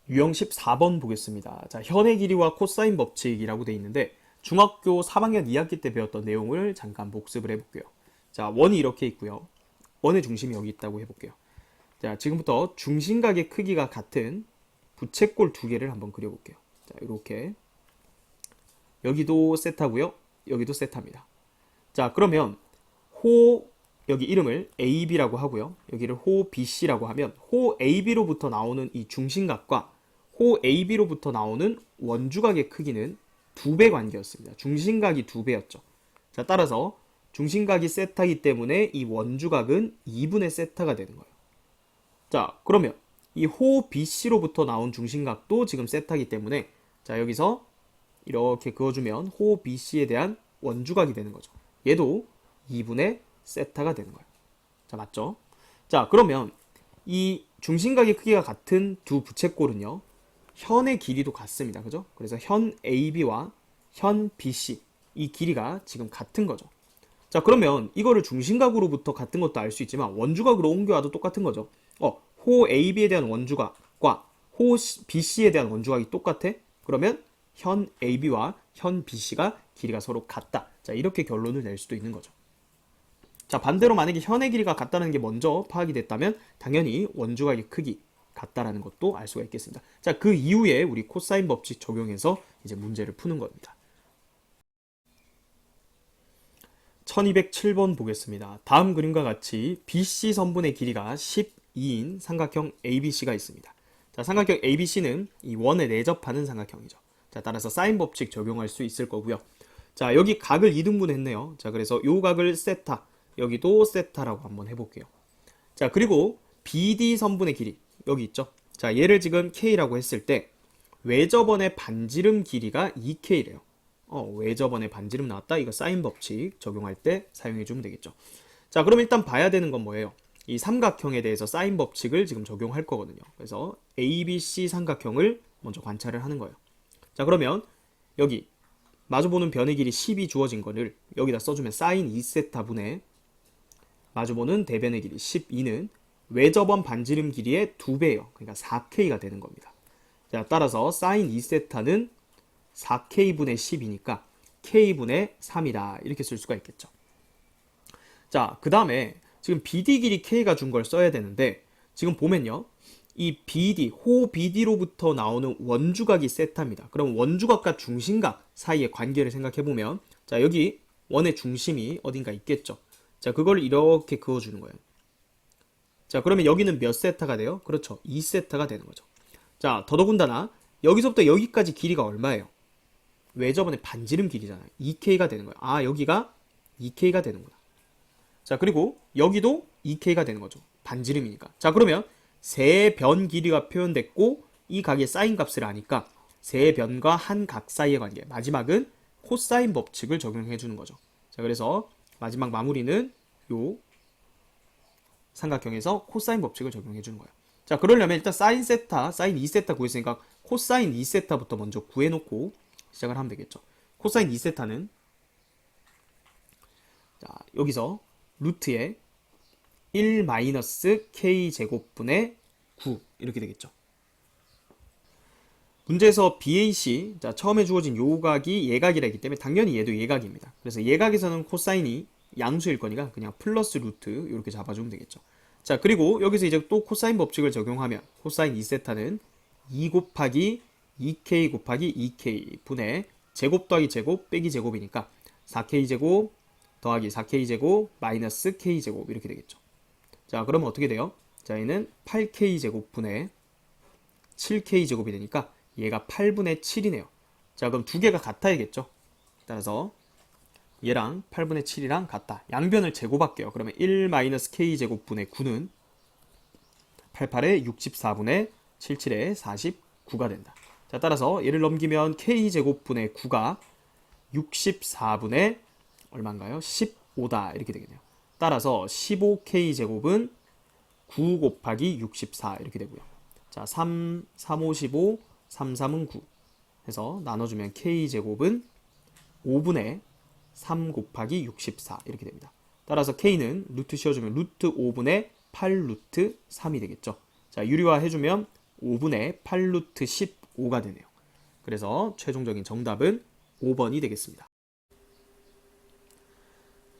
유형 14번 보겠습니다. 자, 현의 길이와 코사인 법칙이라고 돼 있는데 중학교 3학년 2학기 때 배웠던 내용을 잠깐 복습을 해볼게요. 자, 원이 이렇게 있고요. 원의 중심이 여기 있다고 해볼게요. 자, 지금부터 중심각의 크기가 같은 부채꼴 두 개를 한번 그려볼게요. 자, 이렇게 여기도 세타고요. 여기도 세타입니다. 자, 그러면 호 여기 이름을 AB라고 하고요. 여기를 호 BC라고 하면 호 AB로부터 나오는 이 중심각과 호 AB로부터 나오는 원주각의 크기는 2배 관계였습니다. 중심각이 2배였죠. 자, 따라서 중심각이 세타이기 때문에 이 원주각은 2분의 세타가 되는 거예요. 자, 그러면 이 호 BC로부터 나온 중심각도 지금 세타이기 때문에 자, 여기서 이렇게 그어주면 호 BC에 대한 원주각이 되는 거죠. 얘도 2분의 세타가 되는 거예요. 자, 맞죠? 자, 그러면 이 중심각의 크기가 같은 두 부채꼴은요, 현의 길이도 같습니다. 그죠? 그래서 현 AB와 현 BC, 이 길이가 지금 같은 거죠. 자, 그러면 이거를 중심각으로부터 같은 것도 알 수 있지만 원주각으로 옮겨와도 똑같은 거죠. 호 AB에 대한 원주각과 호 BC에 대한 원주각이 똑같아? 그러면 현 AB와 현 BC가 길이가 서로 같다. 자, 이렇게 결론을 낼 수도 있는 거죠. 자, 반대로 만약에 현의 길이가 같다는 게 먼저 파악이 됐다면 당연히 원주각의 크기 같다라는 것도 알 수가 있겠습니다. 자, 그 이후에 우리 코사인 법칙 적용해서 이제 문제를 푸는 겁니다. 1207번 보겠습니다. 다음 그림과 같이 BC 선분의 길이가 12인 삼각형 ABC가 있습니다. 자, 삼각형 ABC는 이 원에 내접하는 삼각형이죠. 자, 따라서 사인 법칙 적용할 수 있을 거고요. 자, 여기 각을 2등분 했네요. 자, 그래서 요 각을 세타, 여기도 세타라고 한번 해볼게요. 자, 그리고 BD 선분의 길이 여기 있죠. 자, 얘를 지금 K라고 했을 때 외접원의 반지름 길이가 2K래요. 외접원의 반지름 나왔다. 이거 사인 법칙 적용할 때 사용해주면 되겠죠. 자, 그럼 일단 봐야 되는 건 뭐예요? 이 삼각형에 대해서 사인 법칙을 지금 적용할 거거든요. 그래서 ABC 삼각형을 먼저 관찰을 하는 거예요. 자, 그러면 여기 마주보는 변의 길이 10이 주어진 거를 여기다 써주면 사인 2세타 분의 마주보는 대변의 길이 12는 외접원 반지름 길이의 2배예요. 그러니까 4K가 되는 겁니다. 자, 따라서 사인 2세타는 4K분의 10이니까 K분의 3이다. 이렇게 쓸 수가 있겠죠. 자, 그 다음에 지금 BD 길이 K가 준 걸 써야 되는데 지금 보면요. 이 BD, 호 BD로부터 나오는 원주각이 세타입니다. 그럼 원주각과 중심각 사이의 관계를 생각해보면 자, 여기 원의 중심이 어딘가 있겠죠. 자, 그걸 이렇게 그어주는 거예요. 자, 그러면 여기는 몇 세타가 돼요? 그렇죠. 2세타가 되는 거죠. 자, 더더군다나 여기서부터 여기까지 길이가 얼마예요? 외접원의 반지름 길이잖아요. 2K가 되는 거예요. 아, 여기가 2K가 되는구나. 자, 그리고 여기도 2K가 되는 거죠. 반지름이니까. 자, 그러면 세 변 길이가 표현됐고 이 각의 사인 값을 아니까 세 변과 한 각 사이의 관계. 마지막은 코사인 법칙을 적용해 주는 거죠. 자, 그래서 마지막 마무리는 요 삼각형에서 코사인 법칙을 적용해 주는 거예요. 자, 그러려면 일단 사인 세타, 사인 2세타 구했으니까 코사인 2세타부터 먼저 구해놓고 시작을 하면 되겠죠. 코사인 2세타는 자, 여기서 루트에 1-k제곱분의 9 이렇게 되겠죠. 문제에서 BAC, 자, 처음에 주어진 요 각이 예각이라기 때문에 당연히 얘도 예각입니다. 그래서 예각에서는 코사인이 양수일 거니까 그냥 플러스 루트 이렇게 잡아주면 되겠죠. 자, 그리고 여기서 이제 또 코사인 법칙을 적용하면 코사인 2세타는 2 곱하기 2k 곱하기 2k 분의 제곱 더하기 제곱 빼기 제곱이니까 4k제곱 더하기 4k제곱 마이너스 k제곱 이렇게 되겠죠. 자, 그러면 어떻게 돼요? 자, 얘는 8k제곱 분의 7k제곱이 되니까 얘가 8분의 7이네요. 자, 그럼 두 개가 같아야겠죠. 따라서 얘랑 8분의 7이랑 같다. 양변을 제곱할게요. 그러면 1-k제곱분의 9는 88의 64분의 77의 49가 된다. 자, 따라서 얘를 넘기면 k제곱분의 9가 64분의 얼마인가요? 15다. 이렇게 되겠네요. 따라서 15k제곱은 9 곱하기 64 이렇게 되고요. 자, 3, 3, 5, 15, 3, 3은 9 해서 나눠주면 k제곱은 5분의 3 곱하기 64 이렇게 됩니다. 따라서 k는 루트 씌워주면 루트 5분의 8 루트 3이 되겠죠. 자, 유리화 해주면 5분의 8루트 15가 되네요. 그래서 최종적인 정답은 5번이 되겠습니다.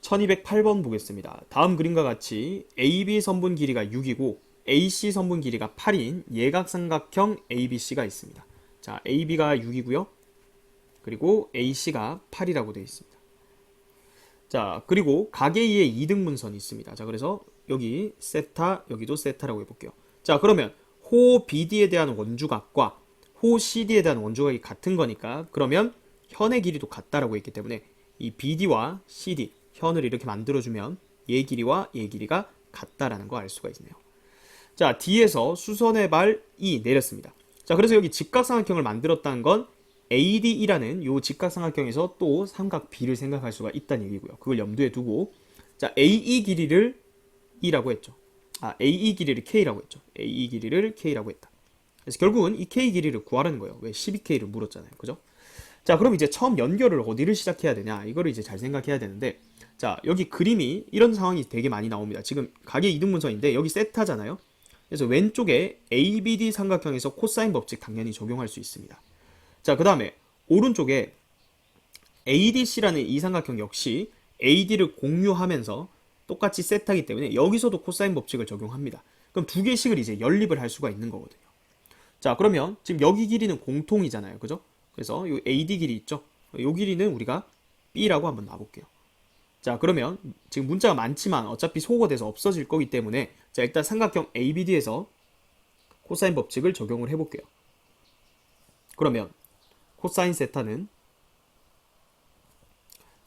1208번 보겠습니다. 다음 그림과 같이 AB 선분 길이가 6이고 AC 선분 길이가 8인 예각삼각형 ABC가 있습니다. 자, AB가 6이고요. 그리고 AC가 8이라고 되어 있습니다. 자, 그리고 각의 2의 이등분선이 있습니다. 자, 그래서 여기 세타, 여기도 세타라고 해볼게요. 자, 그러면 호 BD에 대한 원주각과 호 CD에 대한 원주각이 같은 거니까 그러면 현의 길이도 같다라고 했기 때문에 이 BD와 CD, 현을 이렇게 만들어주면 얘 길이와 얘 길이가 같다라는 거 알 수가 있네요. 자, D에서 수선의 발 E 내렸습니다. 자, 그래서 여기 직각삼각형을 만들었다는 건 ADE라는 요 직각삼각형에서 또 삼각 B를 생각할 수가 있다는 얘기고요. 그걸 염두에 두고 자, AE 길이를 E라고 했죠. AE 길이를 K라고 했죠. AE 길이를 K라고 했다. 그래서 결국은 이 K 길이를 구하라는 거예요. 왜 12K를 물었잖아요. 그죠? 자, 그럼 이제 처음 연결을 어디를 시작해야 되냐? 이거를 이제 잘 생각해야 되는데 자, 여기 그림이 이런 상황이 되게 많이 나옵니다. 지금 각의 이등분선인데 여기 세타잖아요. 그래서 왼쪽에 ABD 삼각형에서 코사인 법칙 당연히 적용할 수 있습니다. 자, 그 다음에 오른쪽에 ADC라는 이 삼각형 역시 AD를 공유하면서 똑같이 세타이기 때문에 여기서도 코사인 법칙을 적용합니다. 그럼 두 개씩을 이제 연립을 할 수가 있는 거거든요. 자, 그러면 지금 여기 길이는 공통이잖아요. 그죠? 그래서 이 AD 길이 있죠? 이 길이는 우리가 B라고 한번 놔볼게요. 자, 그러면 지금 문자가 많지만 어차피 소거가 돼서 없어질 거기 때문에 자, 일단 삼각형 ABD에서 코사인 법칙을 적용을 해볼게요. 그러면 코사인 세타는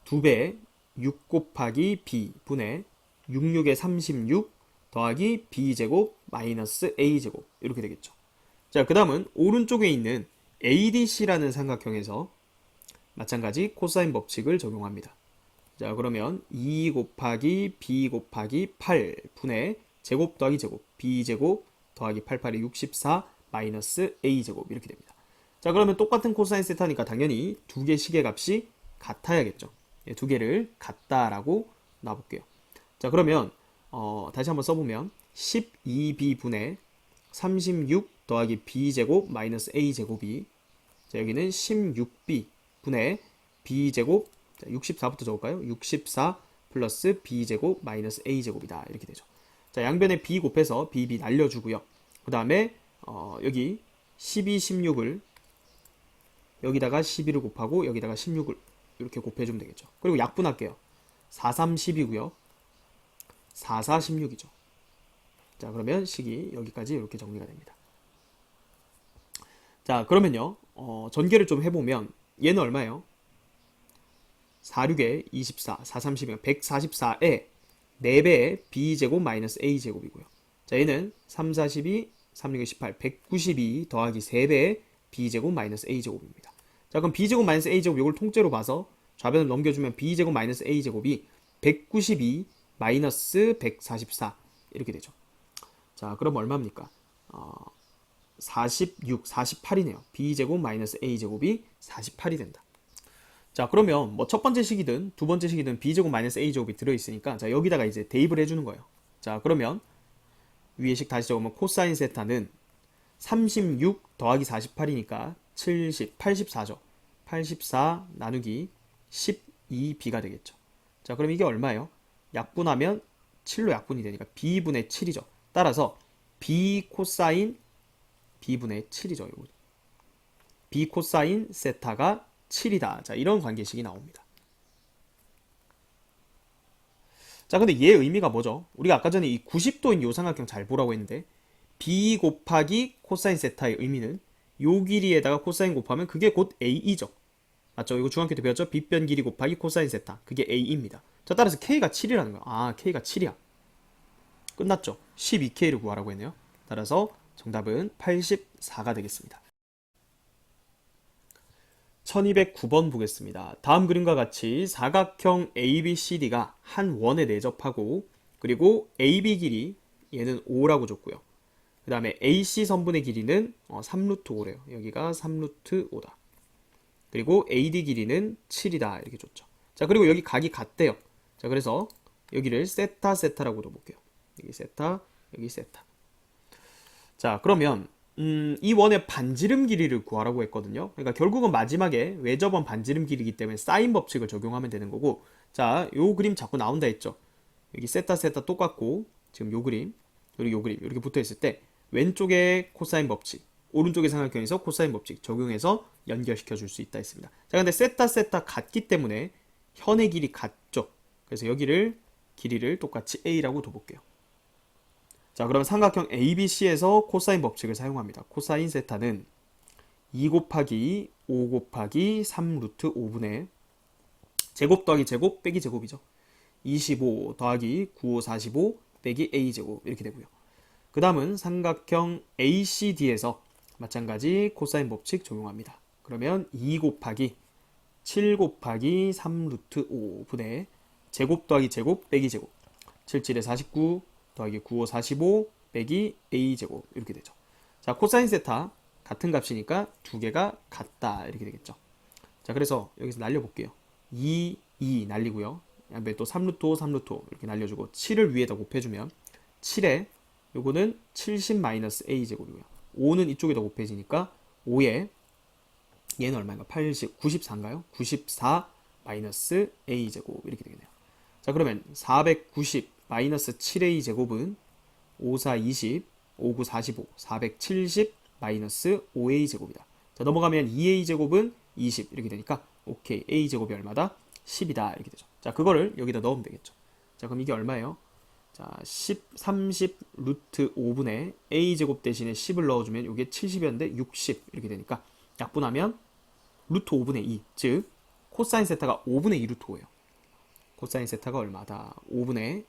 2배 6 곱하기 B 분의 66의 36 더하기 B제곱 마이너스 A제곱 이렇게 되겠죠. 자, 그 다음은 오른쪽에 있는 ADC라는 삼각형에서 마찬가지 코사인 법칙을 적용합니다. 자, 그러면 2 곱하기 B 곱하기 8 분의 제곱 더하기 제곱 B제곱 더하기 88의 64 마이너스 A제곱 이렇게 됩니다. 자, 그러면 똑같은 코사인 세타니까 당연히 두 개 식의 값이 같아야겠죠. 두 개를 같다라고 놔볼게요. 자, 그러면 다시 한번 써보면 12B 분의 36 더하기 B제곱 마이너스 A제곱이 자, 여기는 16B 분의 B제곱 64부터 적을까요? 64 플러스 B제곱 마이너스 A제곱이다. 이렇게 되죠. 자, 양변에 B 곱해서 B 날려주고요. 그 다음에 여기 12, 16을 여기다가 12를 곱하고 여기다가 16을 이렇게 곱해주면 되겠죠. 그리고 약분할게요. 4, 3, 10이고요. 4, 4, 16이죠. 자, 그러면 식이 여기까지 이렇게 정리가 됩니다. 자, 그러면요. 전개를 좀 해보면 얘는 얼마예요? 4, 6에 24, 4, 30이면 144에 4배의 B제곱 마이너스 A제곱이고요. 자, 얘는 3, 42, 3, 6에 18, 192 더하기 3배의 B제곱 마이너스 A제곱입니다. 자, 그럼 B제곱 마이너스 A제곱 이걸 통째로 봐서 좌변을 넘겨주면 B제곱 마이너스 A제곱이 192 마이너스 144 이렇게 되죠. 자, 그럼 얼마입니까? 46, 48이네요. B제곱 마이너스 A제곱이 48이 된다. 자, 그러면 뭐 첫 번째 식이든 두 번째 식이든 B제곱 마이너스 A제곱이 들어있으니까 자, 여기다가 이제 대입을 해주는 거예요. 자, 그러면 위에 식 다시 적으면 코사인 세타는 36 더하기 48이니까 70, 84죠. 84 나누기 12B가 되겠죠. 자, 그럼 이게 얼마예요? 약분하면 7로 약분이 되니까 B분의 7이죠. 따라서 B 코사인 B분의 7이죠. 이거. B 코사인 세타가 7이다. 자, 이런 관계식이 나옵니다. 자, 근데 얘 의미가 뭐죠? 우리가 아까 전에 이 90도인 요 삼각형 잘 보라고 했는데 B 곱하기 코사인 세타의 의미는 요 길이에다가 코사인 곱하면 그게 곧 AE죠. 맞죠? 이거 중학교 때 배웠죠? 빗변 길이 곱하기 코사인 세타. 그게 A입니다. 자, 따라서 K가 7이라는 거야. 아, K가 7이야. 끝났죠? 12K를 구하라고 했네요. 따라서 정답은 84가 되겠습니다. 1209번 보겠습니다. 다음 그림과 같이 사각형 ABCD가 한 원에 내접하고 그리고 AB 길이 얘는 5라고 줬고요. 그 다음에 AC 선분의 길이는 3루트 5래요. 여기가 3루트 5다. 그리고 AD 길이는 7이다. 이렇게 줬죠. 자, 그리고 여기 각이 같대요. 자, 그래서 여기를 세타라고 둬볼게요. 여기 세타, 여기 세타. 자, 그러면 이 원의 반지름 길이를 구하라고 했거든요. 그러니까 결국은 마지막에 외접원 반지름 길이기 때문에 사인 법칙을 적용하면 되는 거고, 자, 요 그림 자꾸 나온다 했죠. 여기 세타 세타 똑같고, 지금 요 그림, 그리고 요 그림 이렇게 붙어 있을 때 왼쪽에 코사인 법칙, 오른쪽의 삼각형에서 코사인 법칙 적용해서 연결시켜 줄 수 있다 했습니다. 자, 근데 세타 세타 같기 때문에 현의 길이 같죠. 그래서 여기를 길이를 똑같이 a라고 둬볼게요. 자, 그럼 삼각형 ABC에서 코사인 법칙을 사용합니다. 코사인 세타는 2 곱하기 5 곱하기 3 루트 5분의 제곱 더하기 제곱 빼기 제곱이죠. 25 더하기 95 45 빼기 a제곱 이렇게 되고요. 그 다음은 삼각형 ACD에서 마찬가지 코사인 법칙 적용합니다. 그러면 2 곱하기 7 곱하기 3 루트 5분의 제곱 더하기 제곱 빼기 제곱 77에 49 더하기 95 45 빼기 a제곱 이렇게 되죠. 자, 코사인 세타 같은 값이니까 두 개가 같다 이렇게 되겠죠. 자, 그래서 여기서 날려볼게요. 2 날리고요. 그다음에 또 3루트 5 3루트 5 이렇게 날려주고 7을 위에다 곱해주면 7에 요거는 70 마이너스 a제곱이고요. 5는 이쪽에다 곱해지니까 5에 얘는 얼마인가? 80, 94인가요? 94 마이너스 a제곱 이렇게 되겠네요. 자, 그러면 490 마이너스 7a 제곱은 54 20, 59 45, 470 마이너스 5a 제곱이다. 자, 넘어가면 2a 제곱은 20 이렇게 되니까 오케이, a 제곱이 얼마다? 10이다 이렇게 되죠. 자, 그거를 여기다 넣으면 되겠죠. 자, 그럼 이게 얼마예요? 자, 10, 30 루트 5분의 a 제곱 대신에 10을 넣어주면 이게 70이었는데 60 이렇게 되니까 약분하면 루트 5분의 2, 즉 코사인 세타가 5분의 2 루트 5예요. 코사인 세타가 얼마다? 5분의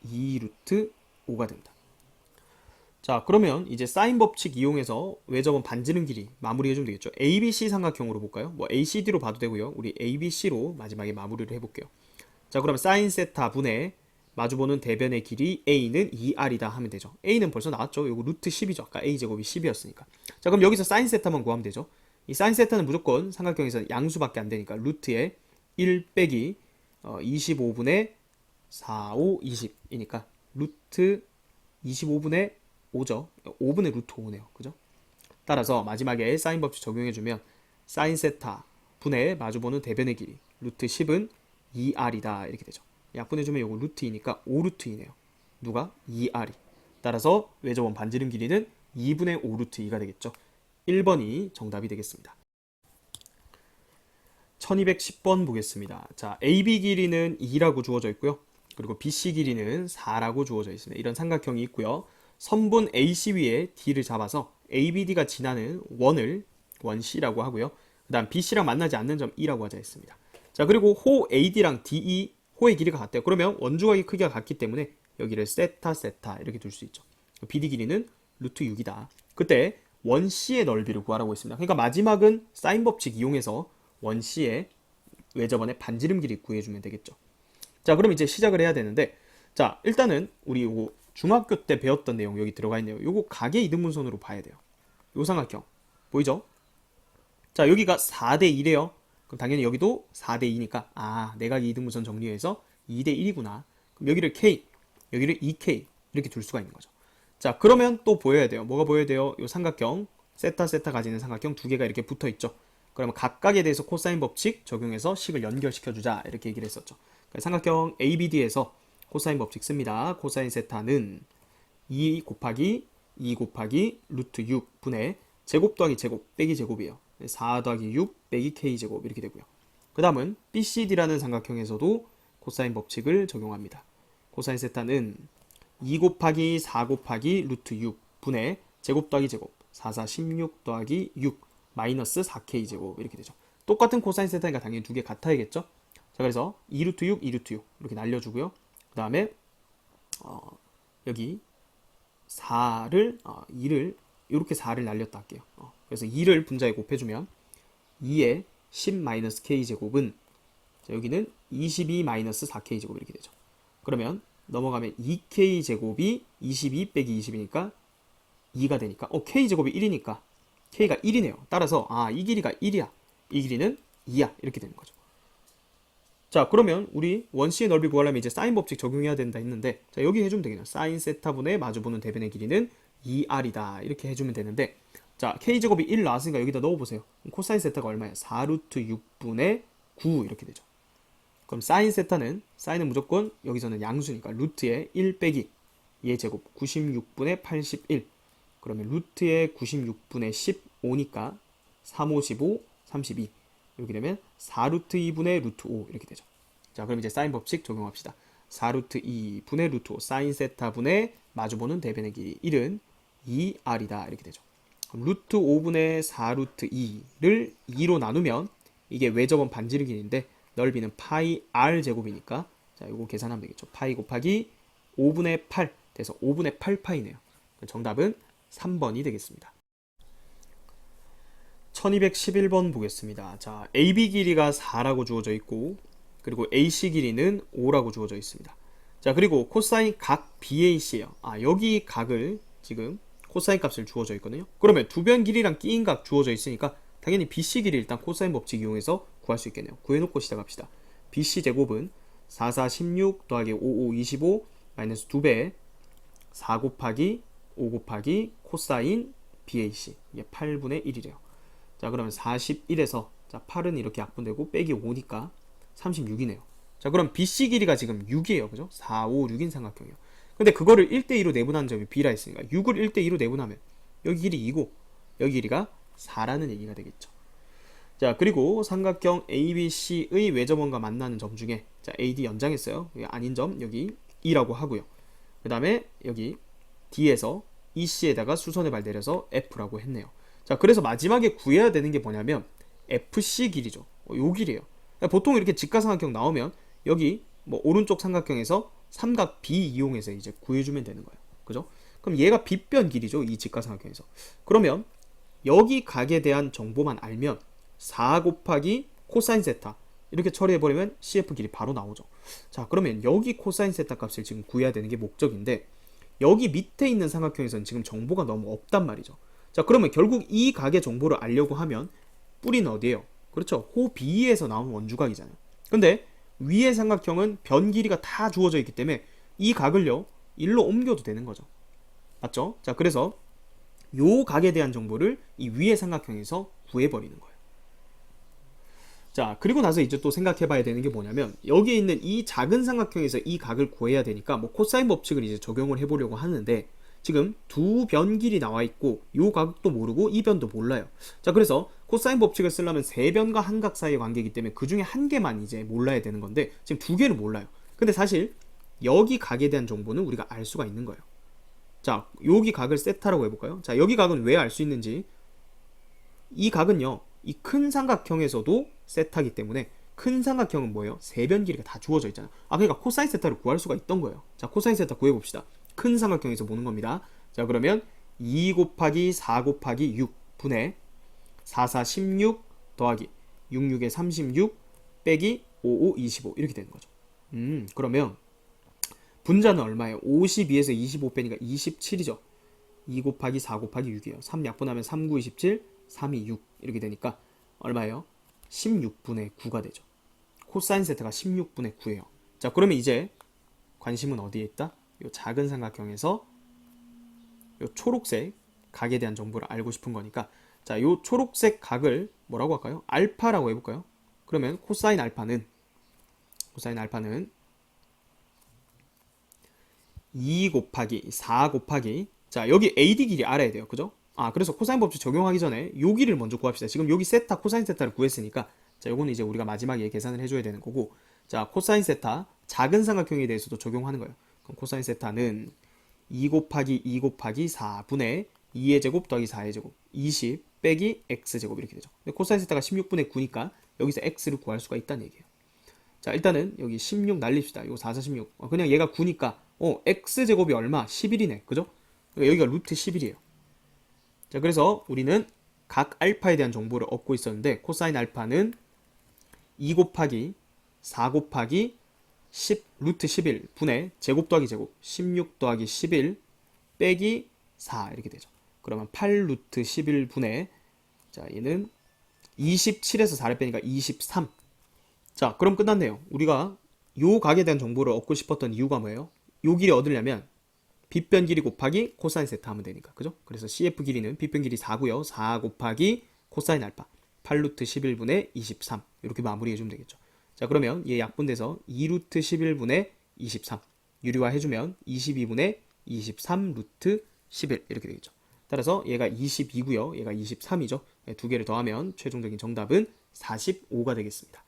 2 루트 5가 됩니다. 자, 그러면 이제 사인 법칙 이용해서 외접원 반지름 길이 마무리해주면 되겠죠. ABC 삼각형으로 볼까요? 뭐 ACD로 봐도 되고요. 우리 ABC로 마지막에 마무리를 해볼게요. 자, 그러면 사인 세타 분의 마주보는 대변의 길이 A는 2R이다 하면 되죠. A는 벌써 나왔죠. 이거 루트 10이죠. 아까 A제곱이 10이었으니까. 자, 그럼 여기서 사인 세타만 구하면 되죠. 이 사인 세타는 무조건 삼각형에서 양수밖에 안 되니까 루트에 1 빼기 25분의 4, 5, 20이니까 루트 25분의 5죠. 5분의 루트 5네요. 그죠? 따라서 마지막에 사인 법칙 적용해주면 사인 세타 분의 마주보는 대변의 길이 루트 10은 2R이다 이렇게 되죠. 약분해주면 요거 루트 2니까 5루트 2네요. 누가? 2R이. 따라서 외접원 반지름 길이는 2분의 5루트 2가 되겠죠. 1번이 정답이 되겠습니다. 1210번 보겠습니다. 자, AB 길이는 2라고 주어져 있고요. 그리고 BC 길이는 4라고 주어져 있습니다. 이런 삼각형이 있고요. 선분 AC 위에 D를 잡아서 ABD가 지나는 원을 원 C라고 하고요. 그 다음 BC랑 만나지 않는 점 E라고 하자 했습니다. 자, 그리고 호 AD랑 DE, 호의 길이가 같대요. 그러면 원주각의 크기가 같기 때문에 여기를 세타 세타 이렇게 둘 수 있죠. BD 길이는 루트 6이다. 그때 원 C의 넓이를 구하라고 했습니다. 그러니까 마지막은 사인 법칙 이용해서 원 C의 외접원의 반지름 길이 구해주면 되겠죠. 자, 그럼 이제 시작을 해야 되는데, 자, 일단은 우리 요거 중학교 때 배웠던 내용 여기 들어가 있네요. 요거 가계 이등분선으로 봐야 돼요. 요 삼각형 보이죠? 자, 여기가 4대 2래요. 그럼 당연히 여기도 4대 2니까 내각이 이등분선 정리해서 2대 1이구나. 그럼 여기를 K, 여기를 2K 이렇게 둘 수가 있는 거죠. 자, 그러면 또 보여야 돼요. 뭐가 보여야 돼요? 요 삼각형 세타 세타 가지는 삼각형 두 개가 이렇게 붙어 있죠. 그러면 각각에 대해서 코사인 법칙 적용해서 식을 연결시켜 주자 이렇게 얘기를 했었죠. 삼각형 ABD에서 코사인 법칙 씁니다. 코사인 세타는 2 곱하기 루트 6 분의 제곱 더하기 제곱 빼기 제곱이에요. 4 더하기 6 빼기 K제곱 이렇게 되고요. 그 다음은 BCD라는 삼각형에서도 코사인 법칙을 적용합니다. 코사인 세타는 2 곱하기 4 곱하기 루트 6 분의 제곱 더하기 제곱 4, 4, 16 더하기 6 마이너스 4K제곱 이렇게 되죠. 똑같은 코사인 세타니까 당연히 두 개 같아야겠죠. 자, 그래서 2루트 6, 2루트 6 이렇게 날려주고요. 그 다음에 여기 4를 2를 이렇게 4를 날렸다 할게요. 그래서 2를 분자에 곱해주면 2의 10-k제곱은 여기는 22 4k제곱 이렇게 되죠. 그러면 넘어가면 2k제곱이 22 빼기 20이니까 2가 되니까 k제곱이 1이니까 k가 1이네요. 따라서 이 길이가 1이야. 이 길이는 2야. 이렇게 되는 거죠. 자, 그러면 우리 원C의 넓이 구하려면 이제 사인 법칙 적용해야 된다 했는데, 자, 여기 해주면 되겠네요. 사인 세타분의 마주보는 대변의 길이는 2r이다. 이렇게 해주면 되는데, 자, k제곱이 1 나왔으니까 여기다 넣어보세요. 코사인 세타가 얼마예요? 4루트 6분의 9 이렇게 되죠. 그럼 사인 세타는, 사인은 무조건 여기서는 양수니까 루트에 1 빼기 2의 제곱 96분의 81. 그러면 루트에 96분의 15니까 3, 5, 15, 32. 이렇게 되면 4루트 2분의 루트 5 이렇게 되죠. 자, 그럼 이제 사인 법칙 적용합시다. 4루트 2분의 루트 5 사인 세타분의 마주보는 대변의 길이 1은 2r이다. 이렇게 되죠. 그럼 루트 5분의 4루트 2를 2로 나누면 이게 외접원 반지름 길이인데 넓이는 파이 r 제곱이니까 자, 이거 계산하면 되겠죠. 파이 곱하기 5분의 8 돼서 5분의 8파이네요. 정답은 3번이 되겠습니다. 1211번 보겠습니다. 자, AB 길이가 4라고 주어져 있고 그리고 AC 길이는 5라고 주어져 있습니다. 자, 그리고 코사인 각 BAC예요. 아, 여기 각을 지금 코사인 값을 주어져 있거든요. 그러면 두 변 길이랑 끼인 각 주어져 있으니까 당연히 BC 길이 일단 코사인 법칙 이용해서 구할 수 있겠네요. 구해놓고 시작합시다. BC 제곱은 4, 4, 16 더하기 5, 5, 25 마이너스 2배 4 곱하기 5 곱하기 코사인 BAC 이게 8분의 1이래요. 자, 그러면 41에서 자, 8은 이렇게 약분되고 빼기 5니까 36이네요. 자, 그럼 BC 길이가 지금 6이에요. 그죠? 4, 5, 6인 삼각형이에요. 근데 그거를 1대2로 내분하는 점이 B라 했으니까 6을 1대2로 내분하면 여기 길이 2고 여기 길이가 4라는 얘기가 되겠죠. 자, 그리고 삼각형 ABC의 외접원과 만나는 점 중에 자, AD 연장했어요. 아닌 점 여기 E라고 하고요. 그 다음에 여기 D에서 EC에다가 수선의 발 내려서 F라고 했네요. 자, 그래서 마지막에 구해야 되는 게 뭐냐면 FC 길이죠. 요 길이에요. 보통 이렇게 직각삼각형 나오면 여기 뭐 오른쪽 삼각형에서 삼각 B 이용해서 이제 구해주면 되는 거예요. 그죠? 그럼 얘가 B변 길이죠. 이 직각삼각형에서. 그러면 여기 각에 대한 정보만 알면 4 곱하기 코사인 세타 이렇게 처리해버리면 CF 길이 바로 나오죠. 자, 그러면 여기 코사인 세타 값을 지금 구해야 되는 게 목적인데 여기 밑에 있는 삼각형에서는 지금 정보가 너무 없단 말이죠. 자, 그러면 결국 이 각의 정보를 알려고 하면 뿌리는 어디예요? 그렇죠. 호 B에서 나온 원주각이잖아요. 근데 위의 삼각형은 변 길이가 다 주어져 있기 때문에 이 각을요 일로 옮겨도 되는 거죠. 맞죠? 자, 그래서 요 각에 대한 정보를 이 위의 삼각형에서 구해버리는 거예요. 자, 그리고 나서 이제 또 생각해 봐야 되는 게 뭐냐면 여기에 있는 이 작은 삼각형에서 이 각을 구해야 되니까 뭐 코사인 법칙을 이제 적용을 해보려고 하는데 지금 두 변 길이 나와 있고 요 각도 모르고 이 변도 몰라요. 자, 그래서 코사인 법칙을 쓰려면 세 변과 한 각 사이의 관계이기 때문에 그 중에 한 개만 이제 몰라야 되는 건데 지금 두 개를 몰라요. 근데 사실 여기 각에 대한 정보는 우리가 알 수가 있는 거예요. 자, 여기 각을 세타라고 해볼까요? 자, 여기 각은 왜 알 수 있는지 이 각은요 이 큰 삼각형에서도 세타기 때문에 큰 삼각형은 뭐예요? 세 변 길이가 다 주어져 있잖아요. 아, 그러니까 코사인 세타를 구할 수가 있던 거예요. 자, 코사인 세타 구해봅시다. 큰 삼각형에서 보는 겁니다. 자, 그러면 2 곱하기 4 곱하기 6 분의 4, 4, 16 더하기 6, 6에 36 빼기 5, 5, 25 이렇게 되는 거죠. 그러면 분자는 얼마예요? 52에서 25 빼니까 27이죠. 2 곱하기 4 곱하기 6이에요. 3 약분하면 3, 9, 27, 3, 2, 6 이렇게 되니까 얼마예요? 16분의 9가 되죠. 코사인 세타가 16분의 9예요. 자, 그러면 이제 관심은 어디에 있다? 요 작은 삼각형에서 요 초록색 각에 대한 정보를 알고 싶은 거니까 자, 요 초록색 각을 뭐라고 할까요? 알파라고 해볼까요? 그러면 코사인 알파는 2 곱하기 4 곱하기 자, 여기 AD 길이 알아야 돼요. 그죠? 아, 그래서 코사인 법칙 적용하기 전에 요 길이를 먼저 구합시다. 지금 여기 세타 코사인 세타를 구했으니까 자, 요거는 이제 우리가 마지막에 계산을 해줘야 되는 거고 자, 코사인 세타 작은 삼각형에 대해서도 적용하는 거예요. 그럼 코사인 세타는 2 곱하기 2 곱하기 4분의 2의 제곱 더하기 4의 제곱 20 빼기 x제곱 이렇게 되죠. 근데 코사인 세타가 16분의 9니까 여기서 x를 구할 수가 있다는 얘기예요. 자, 일단은 여기 16 날립시다. 이거 4, 4, 16 그냥 얘가 9니까 x제곱이 얼마? 11이네. 그죠? 그러니까 여기가 루트 11이에요. 자, 그래서 우리는 각 알파에 대한 정보를 얻고 있었는데 코사인 알파는 2 곱하기 4 곱하기 10 루트 11 분의 제곱 더하기 제곱 16 더하기 11 빼기 4 이렇게 되죠. 그러면 8 루트 11 분의 자, 얘는 27에서 4를 빼니까 23. 자, 그럼 끝났네요. 우리가 요 각에 대한 정보를 얻고 싶었던 이유가 뭐예요? 요 길이 얻으려면 빗변 길이 곱하기 코사인 세타 하면 되니까. 그죠? 그래서 CF 길이는 빗변 길이 4고요. 4 곱하기 코사인 알파 8루트 11분의 23 이렇게 마무리해주면 되겠죠. 자, 그러면 얘 약분돼서 2루트 11분의 23 유리화 해주면 22분의 23 루트 11 이렇게 되겠죠. 따라서 얘가 22고요. 얘가 23이죠. 두 개를 더하면 최종적인 정답은 45가 되겠습니다.